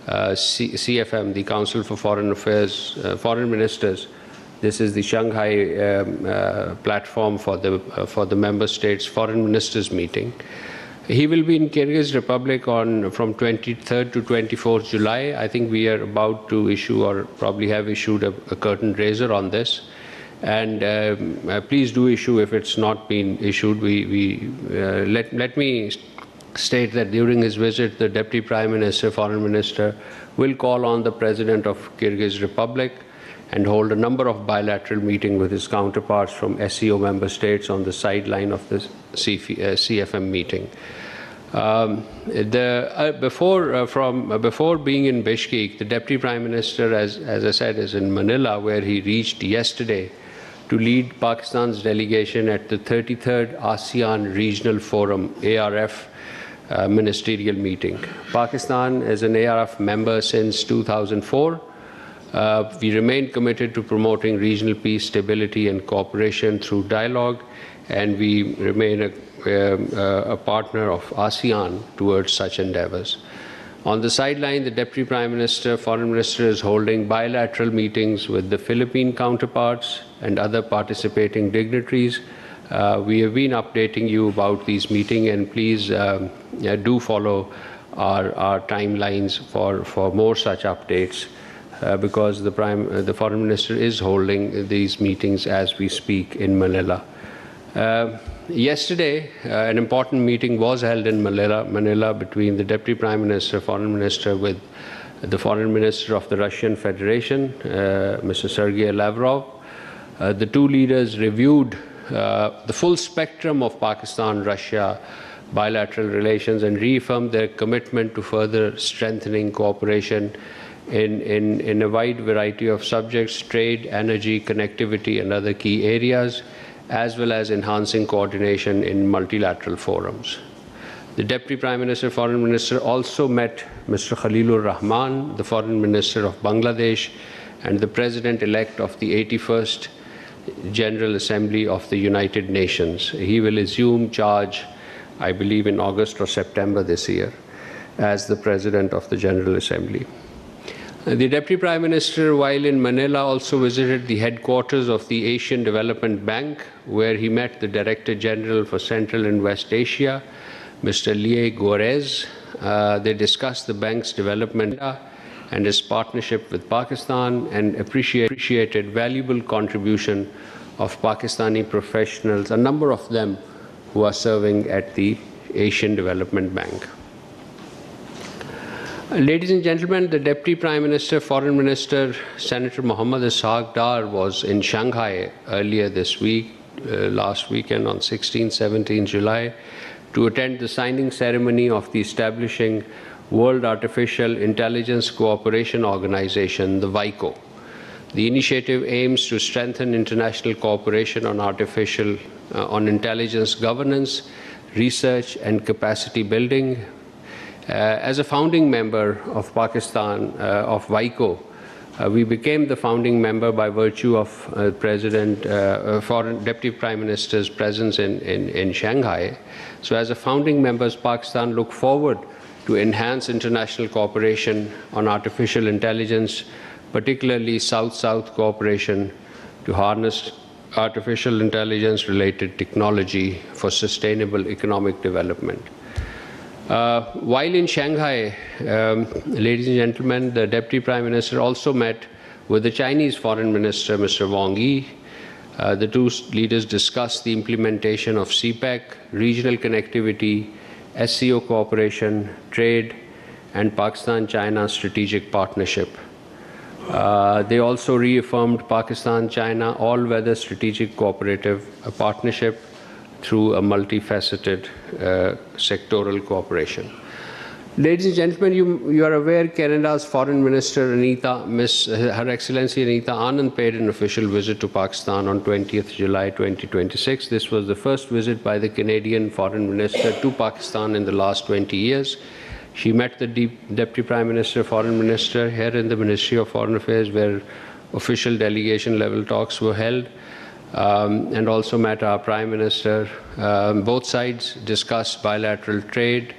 CFM, the Council for Foreign Affairs, Foreign Ministers. This is the Shanghai platform for the member states foreign ministers meeting. He will be in Kyrgyz Republic from 23rd to 24th July. I think we are about to issue, or probably have issued, a curtain raiser on this. And please do issue if it's not been issued. Let me state that during his visit, the Deputy Prime Minister, Foreign Minister, will call on the President of Kyrgyz Republic and hold a number of bilateral meetings with his counterparts from SCO member states on the sideline of the CFM meeting. Before being in Bishkek, the Deputy Prime Minister, as I said, is in Manila, where he reached yesterday to lead Pakistan's delegation at the 33rd ASEAN Regional Forum, ARF, ministerial meeting. Pakistan is an ARF member since 2004. We remain committed to promoting regional peace, stability, and cooperation through dialogue, and we remain a partner of ASEAN towards such endeavors. On the sideline, the Deputy Prime Minister, Foreign Minister, is holding bilateral meetings with the Philippine counterparts and other participating dignitaries. We have been updating you about these meetings, and please do follow our timelines for more such updates. Because the Foreign Minister is holding these meetings as we speak in Manila. Yesterday, an important meeting was held in Manila between the Deputy Prime Minister, Foreign Minister, with the Foreign Minister of the Russian Federation, Mr. Sergei Lavrov. The two leaders reviewed the full spectrum of Pakistan-Russia bilateral relations and reaffirmed their commitment to further strengthening cooperation in a wide variety of subjects: trade, energy, connectivity, and other key areas, as well as enhancing coordination in multilateral forums. The Deputy Prime Minister, Foreign Minister also met Mr. Khalilur Rahman, the Foreign Minister of Bangladesh, and the President-elect of the 81st General Assembly of the United Nations. He will assume charge, I believe, in August or September this year as the President of the General Assembly. The Deputy Prime Minister, while in Manila, also visited the headquarters of the Asian Development Bank, where he met the Director General for Central and West Asia, Mr. Lie Gorez. They discussed the bank's development and its partnership with Pakistan, and appreciated valuable contribution of Pakistani professionals, a number of them who are serving at the Asian Development Bank. Ladies and gentlemen, the Deputy Prime Minister, Foreign Minister, Senator Mohammad Ishaq Dar, was in Shanghai earlier this week, last weekend on 16-17 July, to attend the signing ceremony of the establishing World Artificial Intelligence Cooperation Organization, the WICO. The initiative aims to strengthen international cooperation on intelligence governance, research, and capacity building. As a founding member of Pakistan, of WICO, we became the founding member by virtue of Deputy Prime Minister's presence in Shanghai. So as a founding member, Pakistan look forward to enhance international cooperation on artificial intelligence, particularly South-South cooperation, to harness artificial intelligence-related technology for sustainable economic development. While in Shanghai, ladies and gentlemen, the Deputy Prime Minister also met with the Chinese Foreign Minister, Mr. Wang Yi. The two leaders discussed the implementation of CPEC, regional connectivity, SCO cooperation, trade, and Pakistan-China strategic partnership. They also reaffirmed Pakistan-China all-weather strategic cooperative partnership through a multifaceted sectoral cooperation. Ladies and gentlemen, you are aware Canada's Foreign Minister Her Excellency Anita Anand paid an official visit to Pakistan on 20th July 2026. This was the first visit by the Canadian Foreign Minister to Pakistan in the last 20 years. She met the Deputy Prime Minister, Foreign Minister here in the Ministry of Foreign Affairs, where official delegation level talks were held. And also met our Prime Minister. Both sides discussed bilateral trade,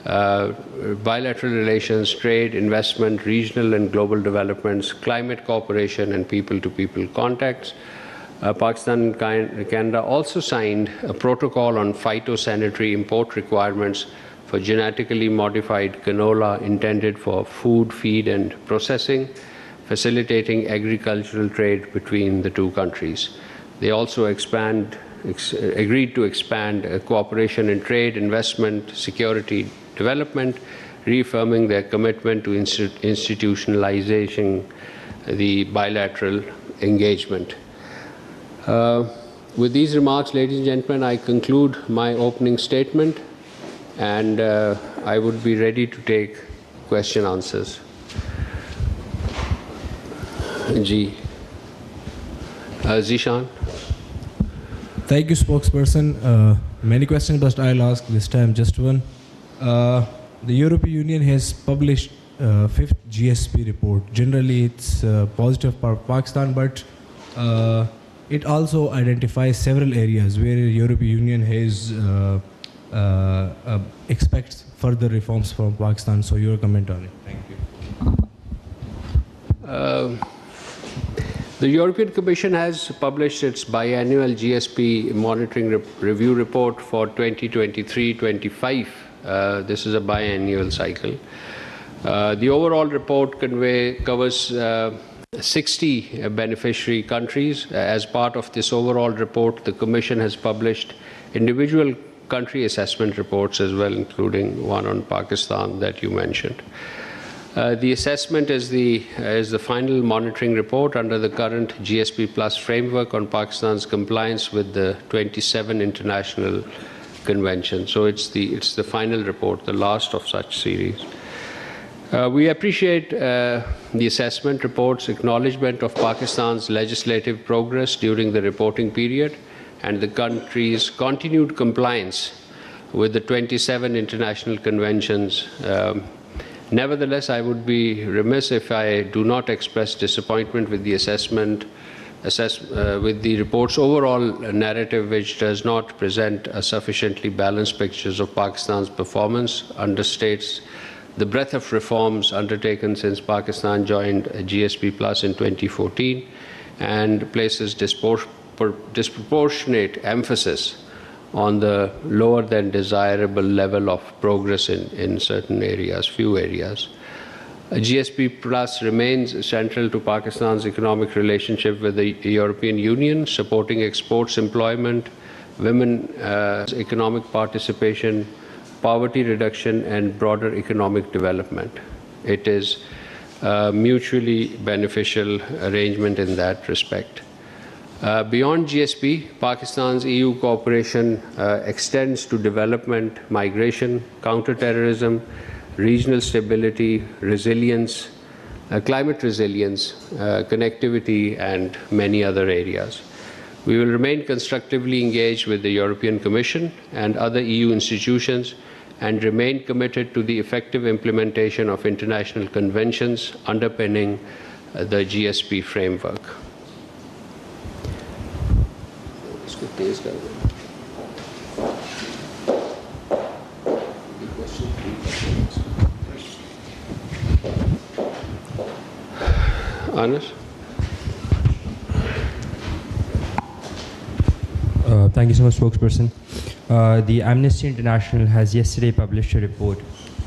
bilateral relations, trade, investment, regional and global developments, climate cooperation, and people-to-people contacts. Pakistan and Canada also signed a protocol on phytosanitary import requirements for genetically modified canola intended for food, feed, and processing, facilitating agricultural trade between the two countries. They also agreed to expand cooperation in trade, investment, security, development, reaffirming their commitment to institutionalizing the bilateral engagement. With these remarks, ladies and gentlemen, I conclude my opening statement, and I would be ready to take question answers. Zishan. Thank you, spokesperson. Many questions, but I'll ask this time just one. The European Union has published fifth GSP report. Generally, it's positive for Pakistan, but it also identifies several areas where the European Union has expects further reforms from Pakistan. So your comment on it. Thank you. The European Commission has published its biannual GSP monitoring review report for 2023-25. This is a biannual cycle. The overall report covers 60 beneficiary countries. As part of this overall report, the Commission has published individual country assessment reports as well, including one on Pakistan that you mentioned. The assessment is the final monitoring report under the current GSP Plus framework on Pakistan's compliance with the 27 international conventions. So it's the final report, the last of such series. We appreciate the assessment report's acknowledgement of Pakistan's legislative progress during the reporting period and the country's continued compliance with the 27 international conventions. Nevertheless, I would be remiss if I do not express disappointment with the with the report's overall narrative, which does not present a sufficiently balanced picture of Pakistan's performance, understates the breadth of reforms undertaken since Pakistan joined GSP Plus in 2014, and places disproportionate emphasis on the lower than desirable level of progress in certain areas, few areas. GSP Plus remains central to Pakistan's economic relationship with the European Union, supporting exports, employment, women economic participation, poverty reduction, and broader economic development. It is a mutually beneficial arrangement in that respect. Beyond GSP, Pakistan's EU cooperation extends to development, migration, counterterrorism, regional stability, resilience, climate resilience, connectivity, and many other areas. We will remain constructively engaged with the European Commission and other EU institutions and remain committed to the effective implementation of international conventions underpinning the GSP framework. Anas? Thank you so much, spokesperson. The Amnesty International has yesterday published a report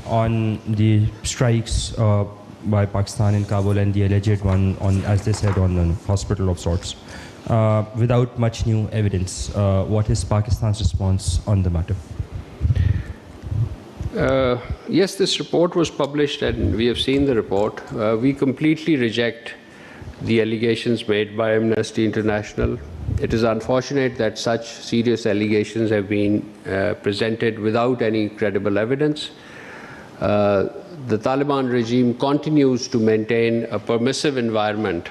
on the strikes by Pakistan in Kabul and the alleged one on, as they said, on a hospital of sorts. Without much new evidence, what is Pakistan's response on the matter? Yes, this report was published and we have seen the report. We completely reject the allegations made by Amnesty International. It is unfortunate that such serious allegations have been presented without any credible evidence. The Taliban regime continues to maintain a permissive environment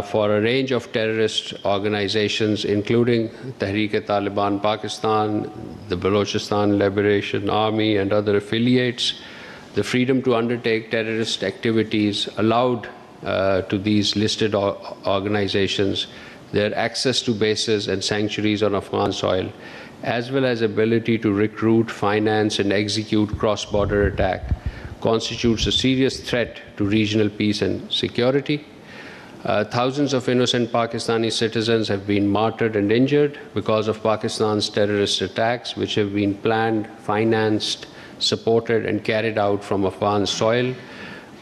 for a range of terrorist organizations, including Tehreek-e-Taliban Pakistan, the Balochistan Liberation Army, and other affiliates. The freedom to undertake terrorist activities allowed to these listed organizations, their access to bases and sanctuaries on Afghan soil, as well as ability to recruit, finance, and execute cross-border attack, constitutes a serious threat to regional peace and security. Thousands of innocent Pakistani citizens have been martyred and injured because of Pakistan's terrorist attacks, which have been planned, financed, supported, and carried out from Afghan soil,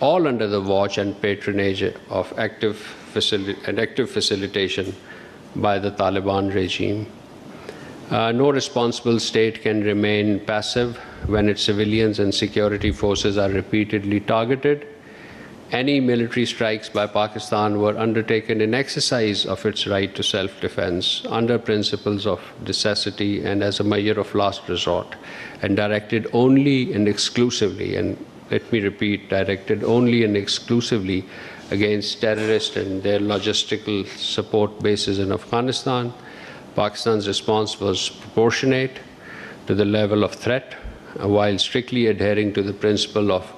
all under the watch and patronage of active facilitation by the Taliban regime. No responsible state can remain passive when its civilians and security forces are repeatedly targeted. Any military strikes by Pakistan were undertaken in exercise of its right to self-defense under principles of necessity and as a measure of last resort, and directed only and exclusively, and let me repeat, directed only and exclusively against terrorists and their logistical support bases in Afghanistan. Pakistan's response was proportionate to the level of threat, while strictly adhering to the principle of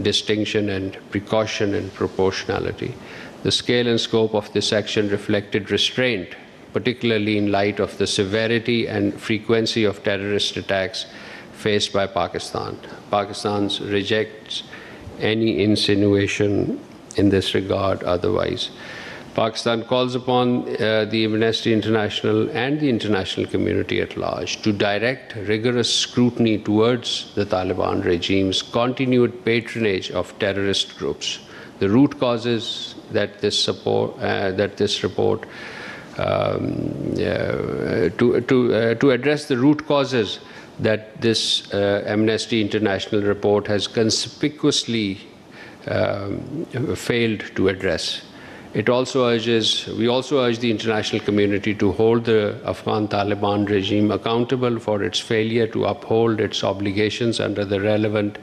distinction and precaution and proportionality. The scale and scope of this action reflected restraint, particularly in light of the severity and frequency of terrorist attacks faced by Pakistan. Pakistan rejects any insinuation in this regard otherwise. Pakistan calls upon the Amnesty International and the international community at large to direct rigorous scrutiny towards the Taliban regime's continued patronage of terrorist groups. The root causes that this report to address the root causes that this Amnesty International report has conspicuously failed to address. We also urge the international community to hold the Afghan Taliban regime accountable for its failure to uphold its obligations under the relevant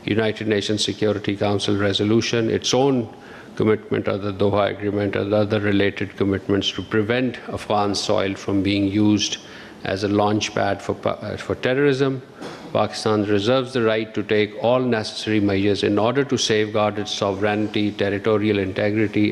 United Nations Security Council resolution, its own commitment under the Doha Agreement, and other related commitments to prevent Afghan soil from being used as a launchpad for terrorism. Pakistan reserves the right to take all necessary measures in order to safeguard its sovereignty, territorial integrity,